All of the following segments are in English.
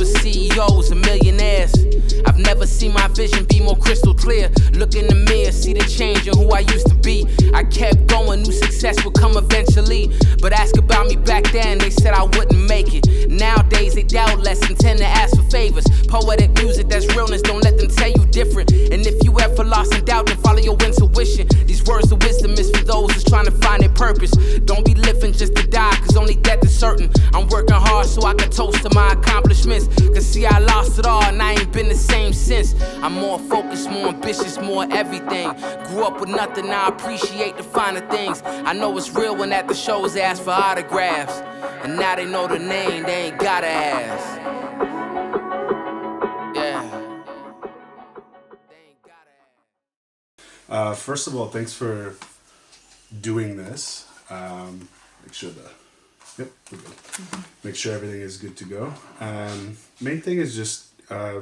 for CEOs and millionaires. I've never seen my vision be more crystal clear. Look in the mirror, see the change in who I used to be. I kept going, knew success would come eventually. But ask about me back then, they said I wouldn't make it. Nowadays they doubt less and tend to ask for favors. Poetic music, that's realness, don't let them tell you different. And if you ever lost in doubt, then follow your intuition. These words of wisdom is for those who's trying to find their purpose. Don't be living just to die, cause only death is certain. I'm working hard so I can toast to my accomplishments. Cause see, I lost it all and I ain't been the same since. I'm more focused, more ambitious, more everything. Grew up with nothing, now I appreciate the finer things. I know it's real when at the shows they ask for autographs. And now they know the name, they ain't gotta ask. First of all, thanks for doing this. Make sure we're good. Make sure everything is good to go. Main thing is just, a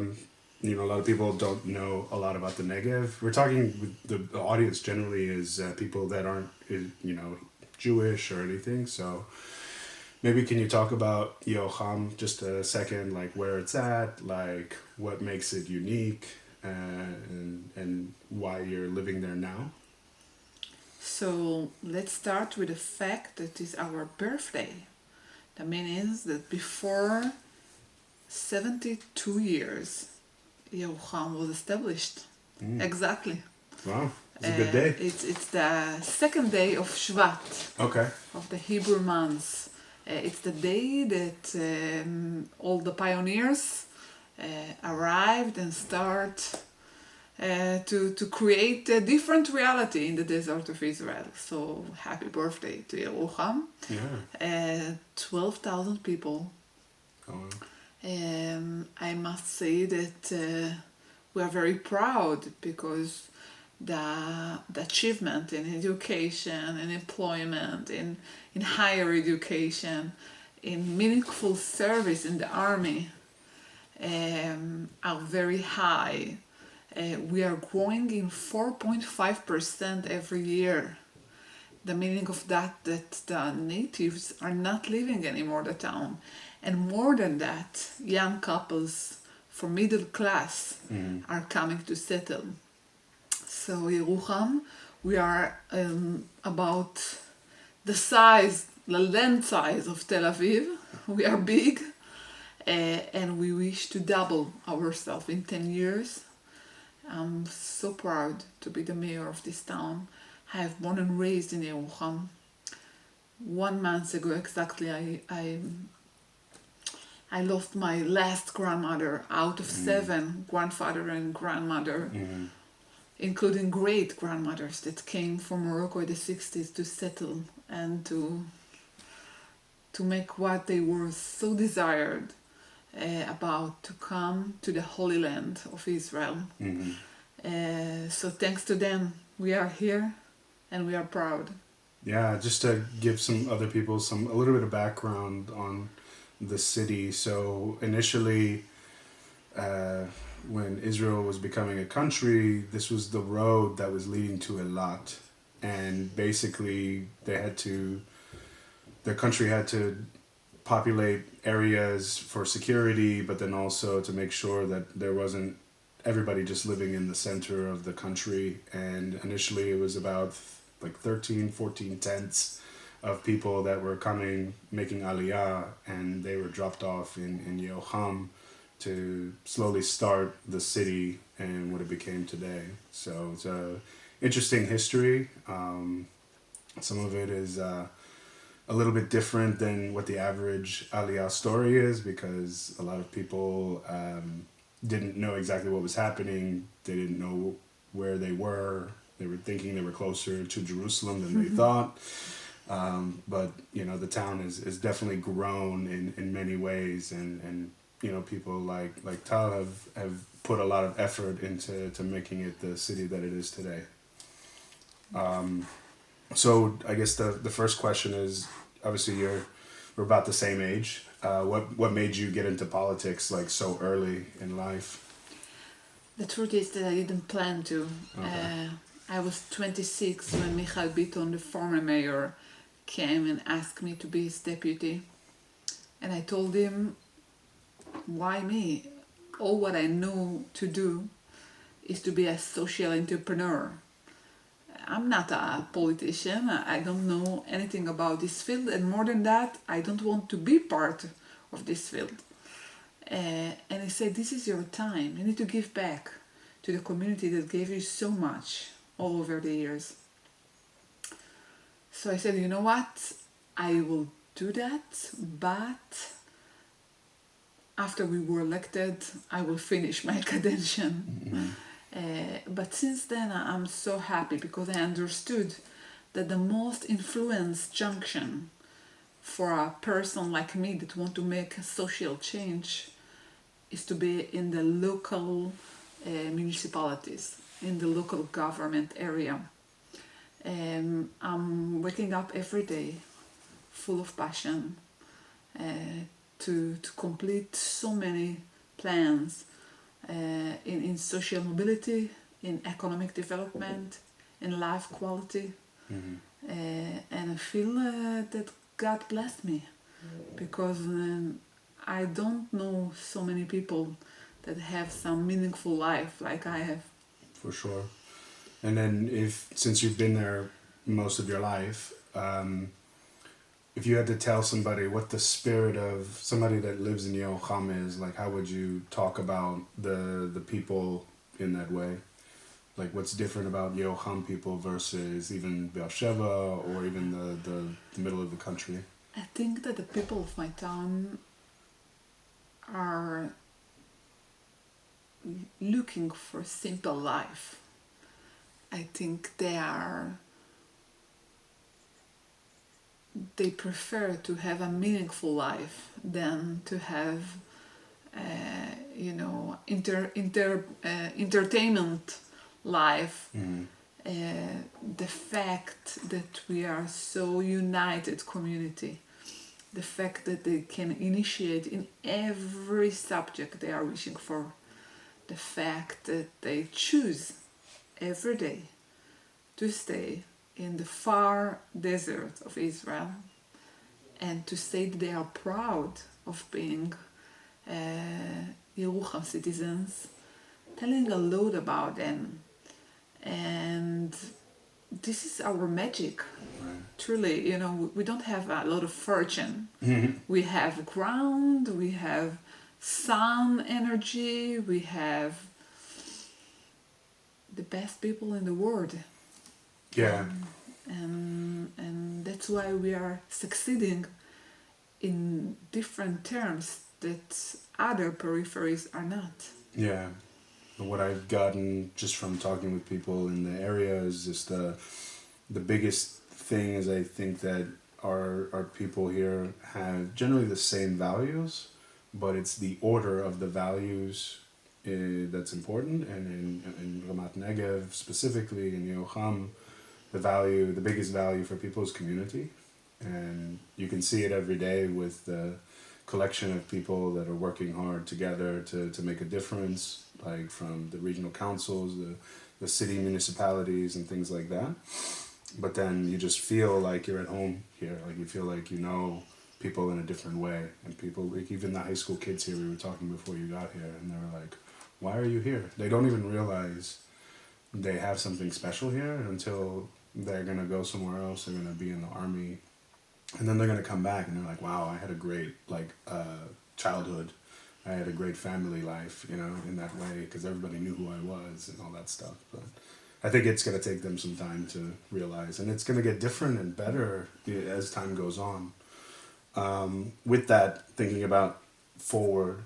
lot of people don't know a lot about the Negev. We're talking with the audience generally is people that aren't, Jewish or anything. So maybe can you talk about Yerucham just a second, like where it's at, like what makes it unique, and why you're living there now? So let's start with the fact that it's our birthday. That means that before 72 years, Yerucham was established. Exactly. Wow, it's a good day. It's the second day of Shvat. Okay. Of the Hebrew months. It's the day that all the pioneers arrived and start to create a different reality in the desert of Israel. So happy birthday to Yerucham. Yeah. 12,000 people. Oh. I must say that we are very proud because the achievement in education, in employment, in higher education, in meaningful service in the army are very high. We are growing in 4.5% every year. The meaning of that the natives are not living anymore the town. And more than that, young couples from middle class are coming to settle. So Yerucham, we are about the land size of Tel Aviv. We are big and we wish to double ourselves in 10 years. I'm so proud to be the mayor of this town. I have born and raised in Yerucham. 1 month ago exactly, I lost my last grandmother out of 7 grandfather and grandmother, including great grandmothers that came from Morocco in the 60s to settle and to make what they were so desired about, to come to the Holy Land of Israel. So thanks to them, we are here and we are proud. Yeah, just to give some other people a little bit of background on the city. So initially, when Israel was becoming a country, this was the road that was leading to Eilat. And basically, the country had to populate areas for security, but then also to make sure that there wasn't everybody just living in the center of the country. And initially, it was about like 14 tents of people that were coming, making aliyah, and they were dropped off in Yerucham to slowly start the city and what it became today. So it's a interesting history. Some of it is a little bit different than what the average aliyah story is, because a lot of people didn't know exactly what was happening. They didn't know where they were. They were thinking they were closer to Jerusalem than they thought. But, the town is definitely grown in many ways. And people like Tal have put a lot of effort into making it the city that it is today. So I guess the first question is, obviously we're about the same age. What made you get into politics like so early in life? The truth is that I didn't plan to. Okay. I was 26 when Michael Bitton, the former mayor, came and asked me to be his deputy. And I told him, why me? All what I know to do is to be a social entrepreneur. I'm not a politician. I don't know anything about this field, and more than that, I don't want to be part of this field. And he said, this is your time. You need to give back to the community that gave you so much all over the years. So I said, you know what? I will do that, but after we were elected, I will finish my cadention. But since then, I'm so happy because I understood that the most influence junction for a person like me that want to make a social change is to be in the local municipalities, in the local government area. I'm waking up every day full of passion to complete so many plans in social mobility, in economic development, in life quality. And I feel that God blessed me because I don't know so many people that have some meaningful life like I have. For sure. And then since you've been there most of your life, if you had to tell somebody what the spirit of somebody that lives in Yerucham is, like how would you talk about the people in that way? Like what's different about Yerucham people versus even Beersheva or even the middle of the country? I think that the people of my town are looking for simple life. I think they prefer to have a meaningful life than to have entertainment life. The fact that we are so united community, the fact that they can initiate in every subject they are wishing for, the fact that they choose every day to stay in the far desert of Israel and to say that they are proud of being Yerucham citizens, telling a lot about them. And this is our magic. Right. Truly, we don't have a lot of fortune. We have ground, we have sun energy, we have the best people in the world. Yeah. And that's why we are succeeding in different terms that other peripheries are not. Yeah. What I've gotten just from talking with people in the area is just the biggest thing is I think that our people here have generally the same values, but it's the order of the values that's important. And in Ramat Negev specifically, in Yerucham, the biggest value for people is community. And you can see it every day with the collection of people that are working hard together to make a difference, like from the regional councils, the city municipalities and things like that. But then you just feel like you're at home here, like you feel like you know people in a different way. And people, like even the high school kids here, we were talking before you got here, and they were like, why are you here? They don't even realize they have something special here until they're going to go somewhere else. They're going to be in the army. And then they're going to come back and they're like, wow, I had a great childhood. I had a great family life, in that way, because everybody knew who I was and all that stuff. But I think it's going to take them some time to realize. And it's going to get different and better as time goes on. With that, thinking about forward,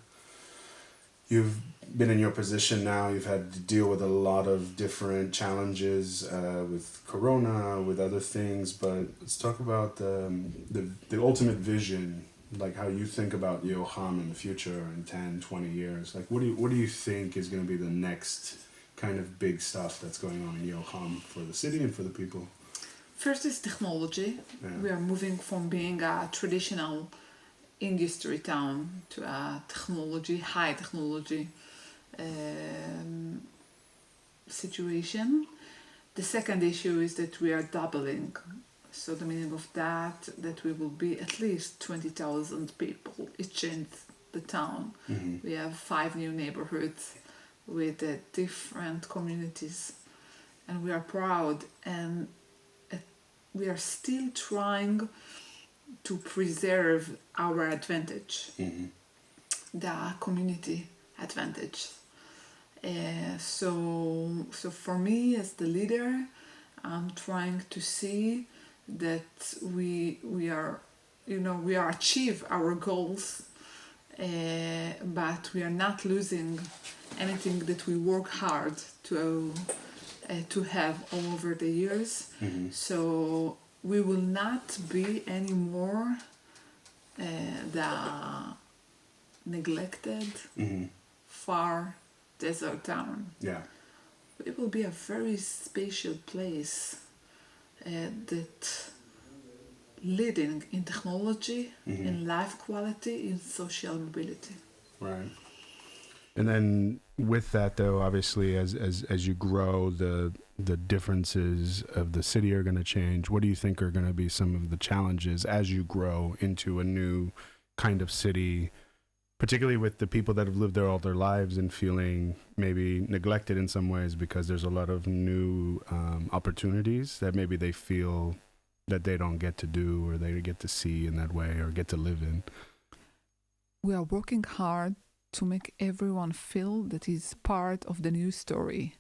you've been in your position now, you've had to deal with a lot of different challenges with Corona, with other things, but let's talk about the ultimate vision, like how you think about Yerucham in the future in 10, 20 years. Like what do you think is going to be the next kind of big stuff that's going on in Yerucham for the city and for the people? First is technology. Yeah. We are moving from being a traditional industry town to a high technology situation. The second issue is that we are doubling. So the meaning of that we will be at least 20,000 people each the town. We have 5 new neighborhoods with different communities, and we are proud, and we are still trying to preserve our advantage, the community advantage. So for me as the leader, I'm trying to see that we are achieve our goals, but we are not losing anything that we work hard to have all over the years. So we will not be anymore the neglected, far desert town. Yeah. It will be a very special place that leading in technology, in life quality, in social mobility. Right. And then with that, though, obviously, as you grow, the differences of the city are going to change. What do you think are going to be some of the challenges as you grow into a new kind of city, particularly with the people that have lived there all their lives and feeling maybe neglected in some ways because there's a lot of new opportunities that maybe they feel that they don't get to do or they get to see in that way or get to live in? We are working hard to make everyone feel that he's part of the new story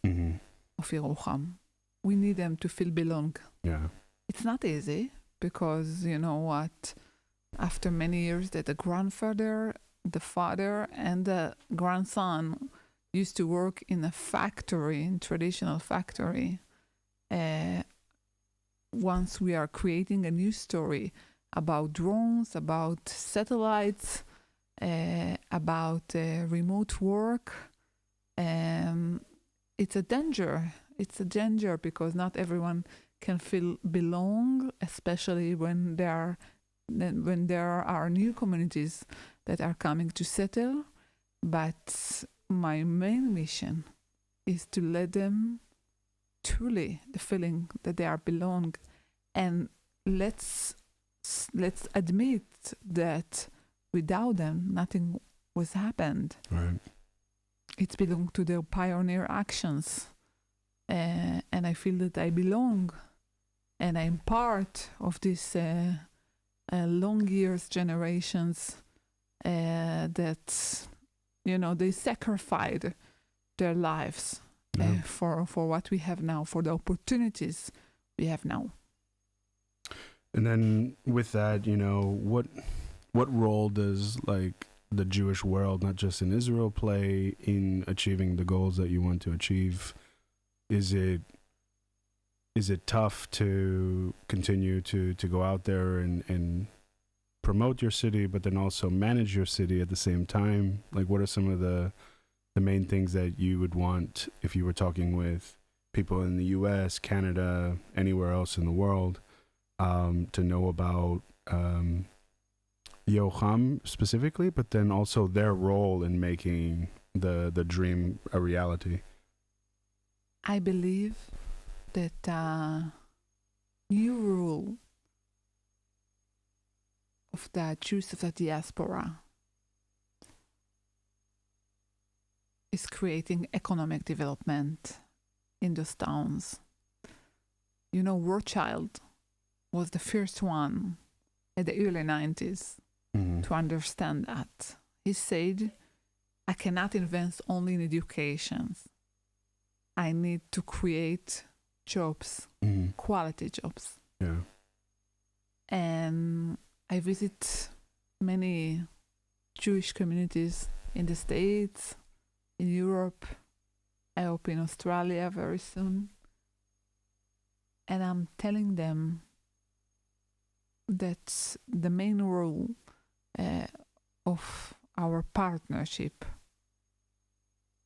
of Yerucham. We need them to feel belong. Yeah. It's not easy because, you know what, after many years that the grandfather, the father, and the grandson used to work in a factory, in traditional factory, once we are creating a new story about drones, about satellites, about remote work, it's a danger. It's a danger because not everyone can feel belong, especially when there are new communities that are coming to settle. But my main mission is to let them truly the feeling that they are belong, and let's admit that without them nothing was happened. Right. It belonged to their pioneer actions, and I feel that I belong, and I'm part of this long years generations that they sacrificed their lives for what we have now, for the opportunities we have now. And then with that, what role does like the Jewish world, not just in Israel, play in achieving the goals that you want to achieve? Is it tough to continue to go out there and promote your city, but then also manage your city at the same time? Like, what are some of the main things that you would want if you were talking with people in the US, Canada, anywhere else in the world, to know about Yerucham specifically, but then also their role in making the dream a reality? I believe that new rule of the Jews of the diaspora is creating economic development in those towns. Rothschild was the first one at the early 90s to understand that. He said, I cannot invest only in education. I need to create jobs, quality jobs. Yeah. And I visit many Jewish communities in the States, in Europe, I hope in Australia very soon. And I'm telling them that the main role of our partnership,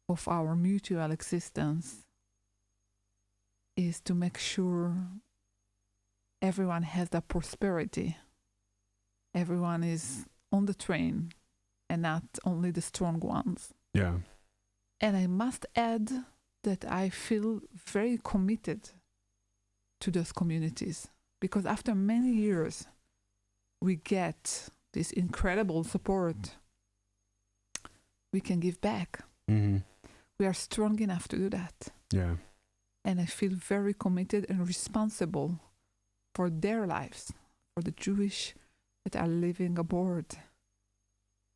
of our mutual existence, is to make sure everyone has the prosperity. Everyone is on the train and not only the strong ones. Yeah. And I must add that I feel very committed to those communities because after many years, we get this incredible support we can give back. Mm-hmm. We are strong enough to do that. Yeah. And I feel very committed and responsible for their lives, for the Jewish that are living abroad.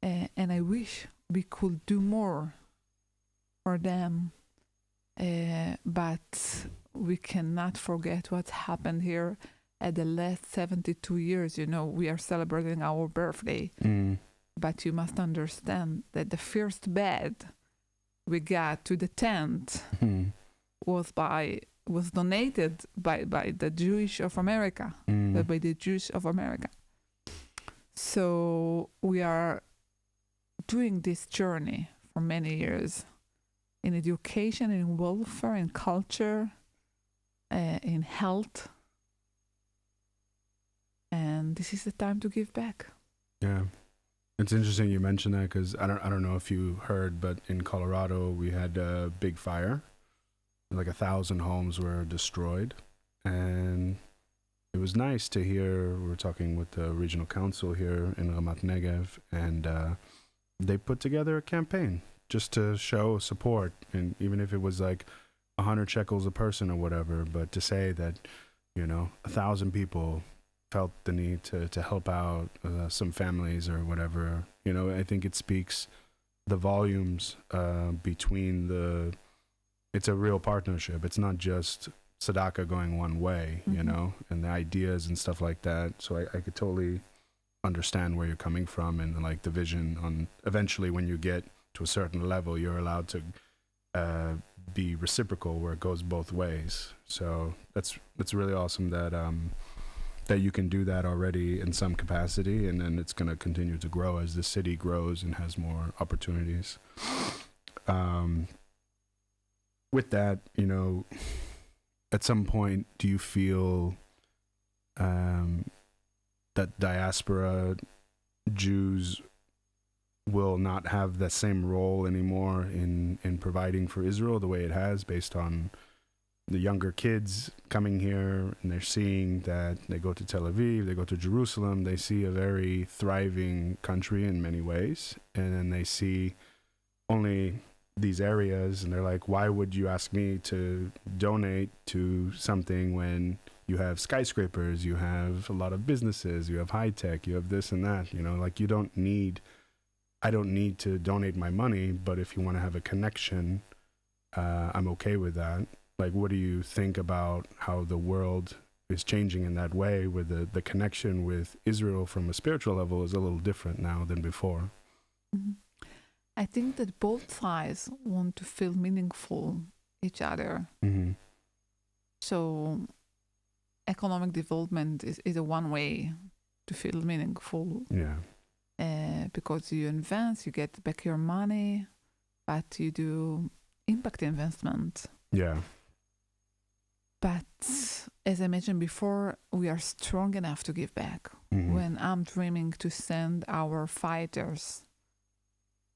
And I wish we could do more for them. But we cannot forget what's happened here at the last 72 years. You know, we are celebrating our birthday. Mm. But you must understand that the first bed we got to the tent was donated by the Jewish of America, by the Jews of America. So we are doing this journey for many years in education, in welfare, in culture, in health. And this is the time to give back. Yeah. It's interesting you mentioned that because I don't know if you heard, but in Colorado we had a big fire. Like 1,000 homes were destroyed, and it was nice to hear. We were talking with the regional council here in Ramat Negev, and they put together a campaign just to show support, and even if it was like 100 shekels a person or whatever, but to say that, you know, 1,000 people felt the need to help out some families or whatever. You know, I think it speaks the volumes between the. It's a real partnership. It's not just tzedakah going one way, you know, and the ideas and stuff like that. So I could totally understand where you're coming from and like the vision on eventually when you get to a certain level, you're allowed to be reciprocal where it goes both ways. So that's really awesome that that you can do that already in some capacity, and then it's going to continue to grow as the city grows and has more opportunities. With that, you know, at some point, do you feel that diaspora Jews will not have the same role anymore in providing for Israel the way it has, based on the younger kids coming here and they're seeing that they go to Tel Aviv, they go to Jerusalem, they see a very thriving country in many ways, and then they see only these areas and they're like, why would you ask me to donate to something when you have skyscrapers, you have a lot of businesses, you have high tech, you have this and that, you know, like I don't need to donate my money, but if you want to have a connection, I'm okay with that. Like, what do you think about how the world is changing in that way, where the connection with Israel from a spiritual level is a little different now than before? Mm-hmm. I think that both sides want to feel meaningful each other. Mm-hmm. So economic development is a one way to feel meaningful. Yeah. Because you invest, you get back your money, but you do impact investment. Yeah. But as I mentioned before, we are strong enough to give back. Mm-hmm. When I'm dreaming to send our fighters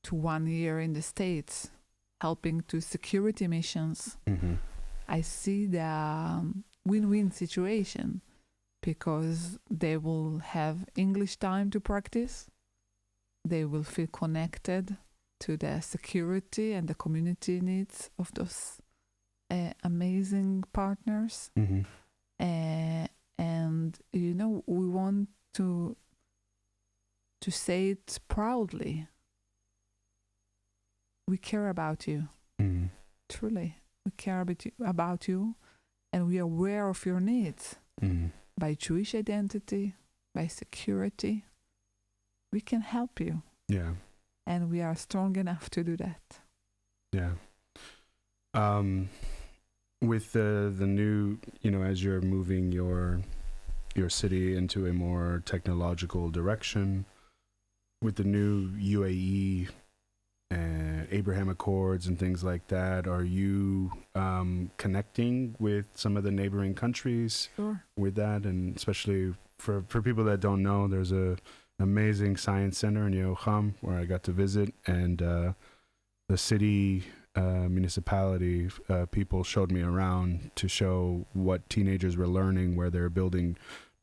to 1 year in the States, helping to security missions, mm-hmm. I see the win-win situation, because they will have English time to practice. They will feel connected to the security and the community needs of those amazing partners. Mm-hmm. And, you know, we want to say it proudly. We care about you. Mm-hmm. Truly, we care about you, and we are aware of your needs. Mm-hmm. By Jewish identity, by security, we can help you. Yeah. And we are strong enough to do that. Yeah. With the new, you know, as you're moving your city into a more technological direction, with the new UAE Abraham Accords and things like that, are you connecting with some of the neighboring countries? Sure. With that? And especially for people that don't know, there's a amazing science center in Yerucham where I got to visit, and the city municipality people showed me around to show what teenagers were learning, where they're building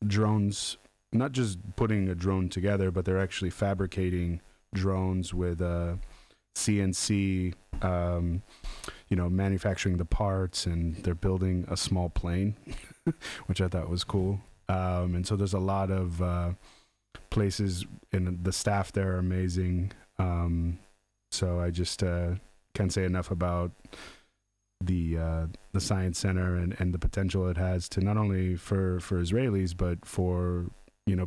drones, not just putting a drone together, but they're actually fabricating drones with CNC, manufacturing the parts, and they're building a small plane, which I thought was cool. And so there's a lot of places, and the staff there are amazing. So I just can't say enough about the Science Center and the potential it has to not only for Israelis, but for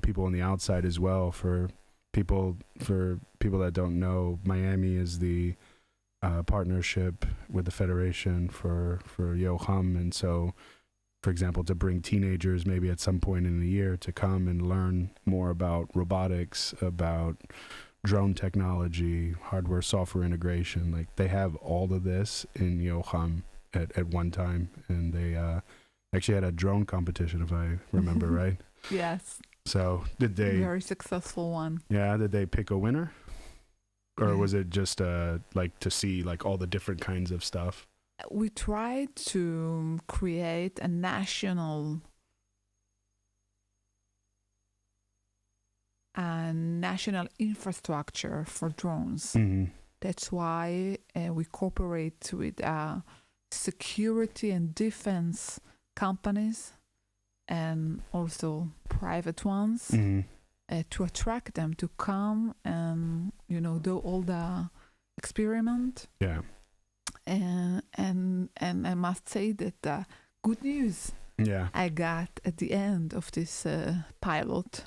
people on the outside as well. For people that don't know, Miami is the partnership with the Federation for Yerucham, and so, for example, to bring teenagers maybe at some point in the year to come and learn more about robotics, about drone technology, hardware, software integration. Like, they have all of this in Yerucham at one time, and they actually had a drone competition, if I remember right. Yes. So did they? Very successful one. Yeah. Did they pick a winner, or was it just like to see like all the different kinds of stuff? We tried to create a national infrastructure for drones. Mm-hmm. That's why we cooperate with security and defense companies and also private ones to attract them to come and do all the experiment. Yeah. And I must say that good news I got at the end of this pilot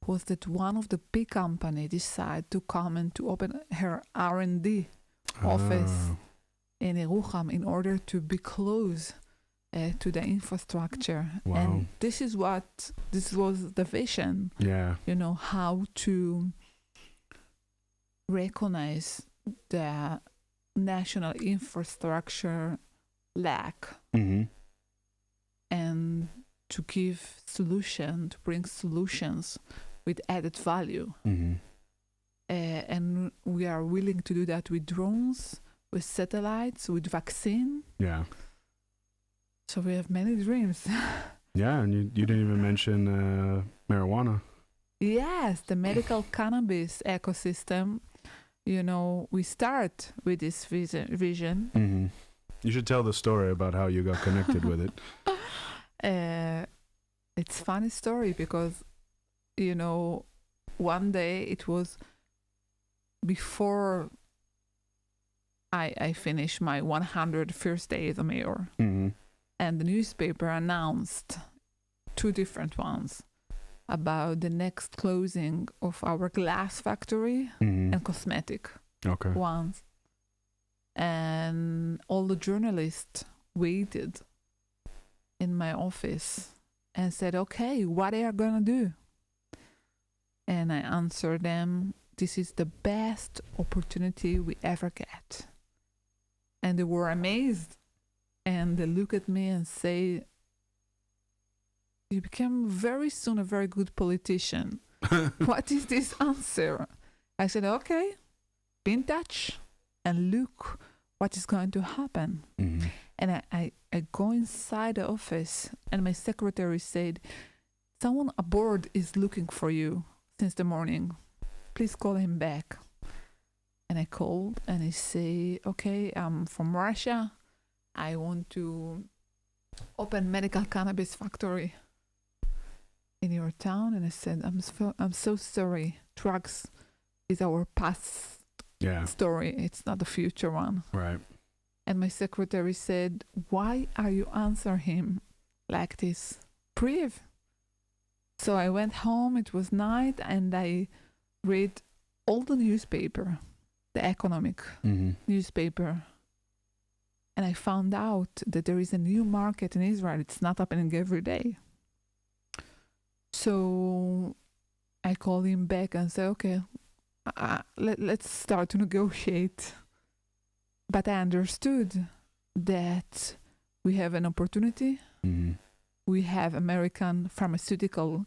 was that one of the big company decided to come and to open her R&D office in Yerucham in order to be close to the infrastructure. Wow. And this was the vision. Yeah. How to recognize the national infrastructure lack and to give to bring solutions with added value. And we are willing to do that with drones, with satellites, with vaccine. Yeah. So we have many dreams. Yeah, and you didn't even mention marijuana. Yes, the medical cannabis ecosystem. We start with this vision. Mm-hmm. You should tell the story about how you got connected with it. It's a funny story because, one day it was before I finished my 100 first day as a mayor. Mm-hmm. And the newspaper announced 2 different ones about the next closing of our glass factory and cosmetic ones. And all the journalists waited in my office and said, okay, what are you going to do? And I answered them, this is the best opportunity we ever get. And they were amazed. And they look at me and say, you became very soon a very good politician. What is this answer? I said, okay, be in touch and look what is going to happen. Mm-hmm. And I go inside the office and my secretary said, someone aboard is looking for you since the morning. Please call him back. And I called and I say, okay, I'm from Russia. I want to open medical cannabis factory in your town. And I said, I'm so sorry. Drugs is our past story. It's not the future one. Right. And my secretary said, why are you answering him like this? Breathe. So I went home. It was night and I read all the newspaper, the economic newspaper. And I found out that there is a new market in Israel. It's not happening every day. So I called him back and said, okay, let's start to negotiate. But I understood that we have an opportunity. We have American pharmaceutical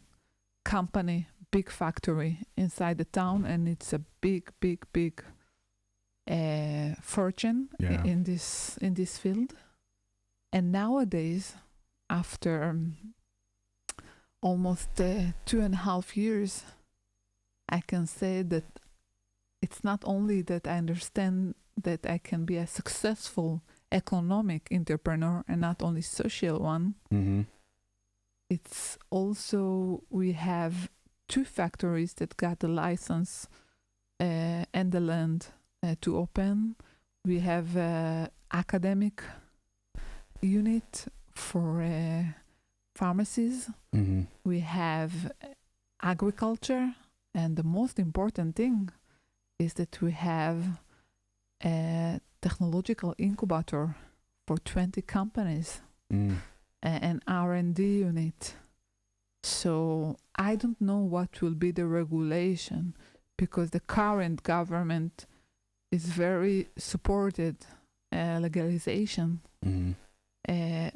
company, big factory inside the town, and it's a big fortune in this field. And nowadays, after almost 2.5 years, I can say that it's not only that I understand that I can be a successful economic entrepreneur and not only social one. Mm-hmm. It's also we have 2 factories that got the license and the land to open. We have academic unit for pharmacies. Mm-hmm. We have agriculture, and the most important thing is that we have a technological incubator for 20 companies, an R&D unit. So I don't know what will be the regulation, because the current government is very supported legalization. Mm-hmm.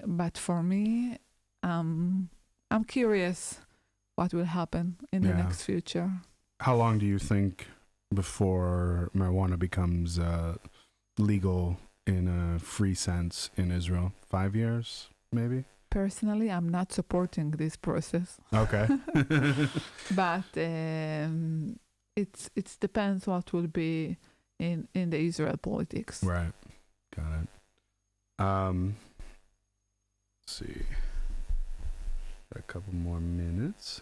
But for me, I'm curious what will happen in the next future. How long do you think before marijuana becomes legal in a free sense in Israel? 5 years, maybe? Personally, I'm not supporting this process. Okay. But it depends what will be in the Israel politics. Right. Got it. Let's see. Got a couple more minutes.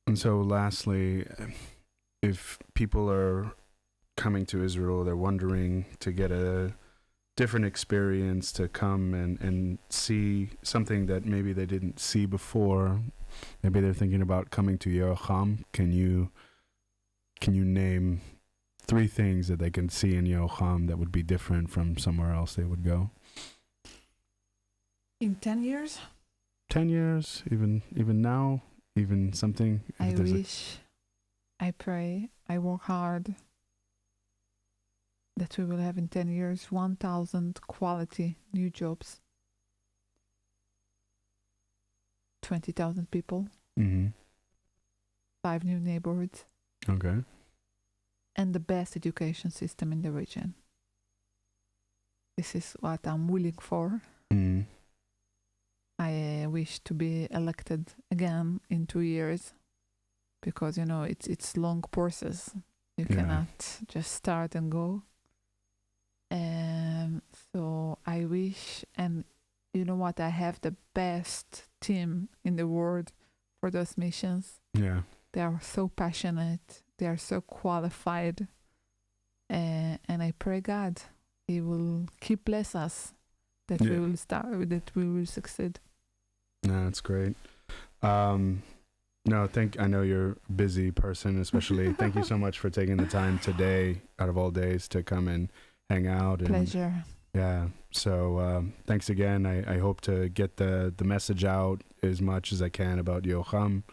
And so lastly, if people are coming to Israel, they're wondering to get a different experience, to come and see something that maybe they didn't see before. Maybe they're thinking about coming to Yerucham. Can you name 3 things that they can see in Yerucham that would be different from somewhere else they would go? In 10 years? 10 years, even now, even something. I wish, I pray, I work hard that we will have in 10 years 1,000 quality new jobs, 20,000 people, 5 new neighborhoods. Okay. And the best education system in the region. This is what I'm willing for. I wish to be elected again in 2 years, because it's long process. You cannot just start and go. So I wish, and you know what? I have the best team in the world for those missions. Yeah. They are so passionate. They are so qualified. And I pray God, He will keep bless us, that we will that we will succeed. No, that's great. No, I know you're a busy person, especially. Thank you so much for taking the time today, out of all days, to come and hang out. Pleasure. Yeah. So thanks again. I hope to get the message out as much as I can about Yerucham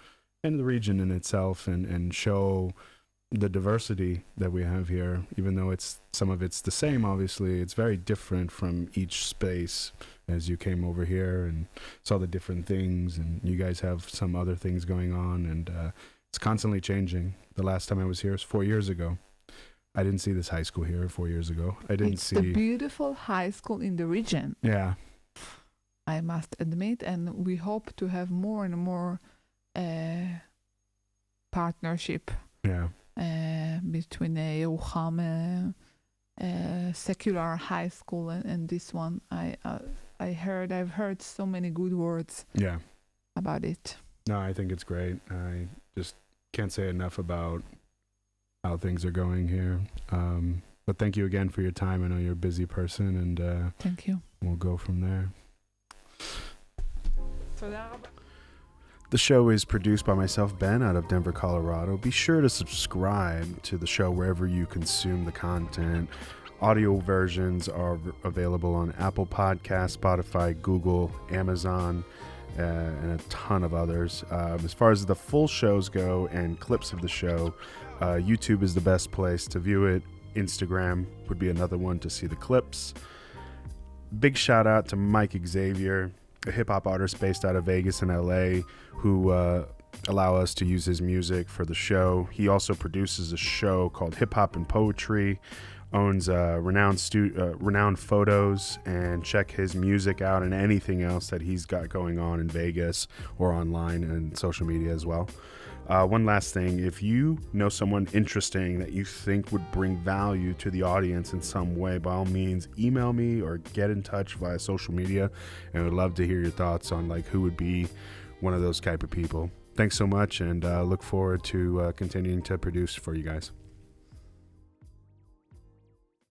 and the region in itself, and show the diversity that we have here. Even though some of it's the same, obviously, it's very different from each space. As you came over here and saw the different things, and you guys have some other things going on, and it's constantly changing. The last time I was here was 4 years ago. I didn't see this high school here 4 years ago. It's the beautiful high school in the region. Yeah. I must admit, and we hope to have more and more partnership. Yeah. Between Yerucham secular high school and this one. I've heard so many good words. Yeah. About it. No, I think it's great. I just can't say enough about how things are going here. But thank you again for your time. I know you're a busy person, and thank you. We'll go from there. The show is produced by myself, Ben, out of Denver, Colorado. Be sure to subscribe to the show wherever you consume the content. Audio versions are available on Apple Podcasts, Spotify, Google, Amazon, and a ton of others. As far as the full shows go and clips of the show, YouTube is the best place to view it. Instagram would be another one to see the clips. Big shout out to Mike Xavier, a hip-hop artist based out of Vegas and LA, who allow us to use his music for the show. He also produces a show called Hip Hop and Poetry owns renowned photos, and check his music out and anything else that he's got going on in Vegas or online and social media as well. One last thing, if you know someone interesting that you think would bring value to the audience in some way, by all means, email me or get in touch via social media, and I would love to hear your thoughts on like who would be one of those type of people. Thanks so much, and look forward to continuing to produce for you guys.